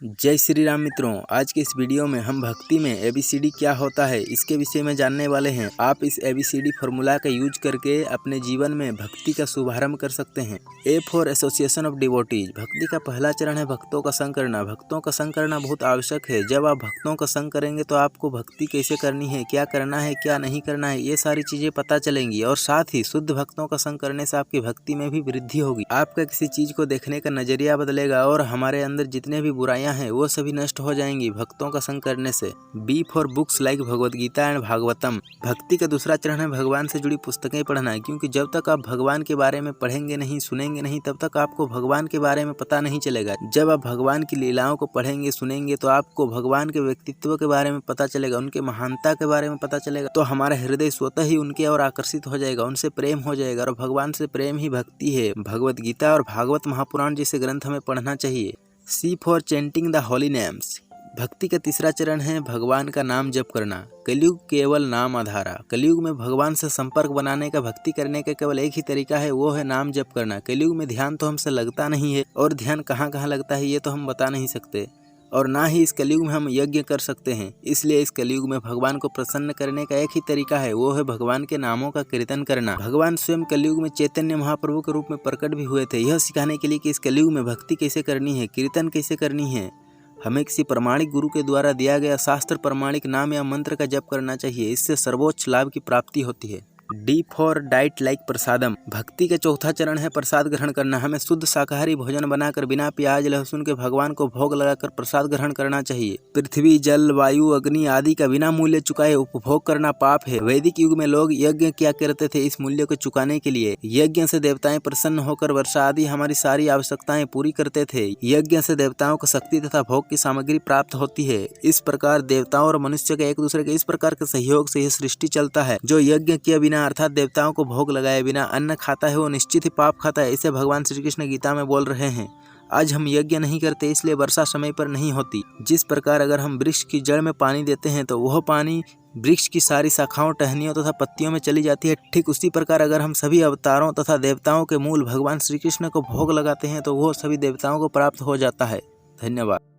जय श्री राम मित्रों, आज के इस वीडियो में हम भक्ति में एबीसीडी क्या होता है इसके विषय में जानने वाले हैं। आप इस एबीसीडी फॉर्मूला का यूज करके अपने जीवन में भक्ति का शुभारंभ कर सकते हैं। A for association of devotees. भक्ति का पहला चरण है भक्तों का संग करना। भक्तों का संग करना बहुत आवश्यक है। जब आप भक्तों का संग करेंगे तो आपको भक्ति कैसे करनी है, क्या करना है, क्या नहीं करना है, ये सारी चीजें पता चलेंगी। और साथ ही शुद्ध भक्तों का संग करने से आपकी भक्ति में भी वृद्धि होगी। आपका किसी चीज को देखने का नजरिया बदलेगा और हमारे अंदर जितने भी बुराइयां हैं वो सभी नष्ट हो जाएंगी भक्तों का संग करने से। Be for books like Bhagavad Gita and Bhagavatam. भक्ति का दूसरा चरण है भगवान से जुड़ी पुस्तकें पढ़ना, क्योंकि जब तक आप भगवान के बारे में पढ़ेंगे नहीं, सुनेंगे नहीं, तब तक आपको भगवान के बारे में पता नहीं चलेगा। जब आप भगवान की लीलाओं को पढ़ेंगे, सुनेंगे, तो आपको भगवान के व्यक्तित्व के बारे में पता चलेगा, उनके महानता के बारे में पता चलेगा। तो हमारा हृदय स्वतः ही उनके ओर आकर्षित हो जाएगा, उनसे प्रेम हो जाएगा। और भगवान से प्रेम ही भक्ति है। भगवद गीता और भागवत महापुराण जैसे ग्रंथ हमें पढ़ना चाहिए। C for chanting the holy names. भक्ति का तीसरा चरण है भगवान का नाम जप करना। कलयुग केवल नाम आधारा। कलयुग में भगवान से संपर्क बनाने का, भक्ति करने का केवल एक ही तरीका है, वो है नाम जप करना। कलयुग में ध्यान तो हमसे लगता नहीं है, और ध्यान कहाँ कहाँ लगता है ये तो हम बता नहीं सकते, और ना ही इस कलयुग में हम यज्ञ कर सकते हैं। इसलिए इस कलयुग में भगवान को प्रसन्न करने का एक ही तरीका है, वो है भगवान के नामों का कीर्तन करना। भगवान स्वयं कलयुग में चैतन्य महाप्रभु के रूप में प्रकट भी हुए थे, यह सिखाने के लिए कि इस कलयुग में भक्ति कैसे करनी है, कीर्तन कैसे करनी है। हमें किसी प्रमाणिक गुरु के द्वारा दिया गया शास्त्र प्रमाणिक नाम या मंत्र का जप करना चाहिए, इससे सर्वोच्च लाभ की प्राप्ति होती है। डी फॉर डाइट लाइक प्रसादम। भक्ति का चौथा चरण है प्रसाद ग्रहण करना। हमें शुद्ध शाकाहारी भोजन बनाकर बिना प्याज लहसुन के भगवान को भोग लगाकर प्रसाद ग्रहण करना चाहिए। पृथ्वी, जल, वायु, अग्नि आदि का बिना मूल्य चुकाए उपभोग करना पाप है। वैदिक युग में लोग यज्ञ क्या करते थे इस मूल्य को चुकाने के लिए। यज्ञ से देवताएं प्रसन्न होकर वर्षा आदि हमारी सारी आवश्यकताएं पूरी करते थे। यज्ञ से देवताओं को शक्ति तथा भोग की सामग्री प्राप्त होती है। इस प्रकार देवताओं और मनुष्य के एक दूसरे के इस प्रकार के सहयोग से यह सृष्टि चलता है। जो यज्ञ किया बिना अर्थात देवताओं को भोग लगाए बिना अन्न खाता है वो निश्चित ही पाप खाता है। इसे भगवान श्री कृष्ण गीता में बोल रहे हैं। आज हम यज्ञ नहीं करते, इसलिए वर्षा समय पर नहीं होती। जिस प्रकार अगर हम वृक्ष की जड़ में पानी देते हैं तो वह पानी वृक्ष की सारी शाखाओं, टहनियों तथा पत्तियों में चली जाती है, ठीक उसी प्रकार अगर हम सभी अवतारों तथा देवताओं के मूल भगवान श्री कृष्ण को भोग लगाते हैं तो वह सभी देवताओं को प्राप्त हो जाता है। धन्यवाद।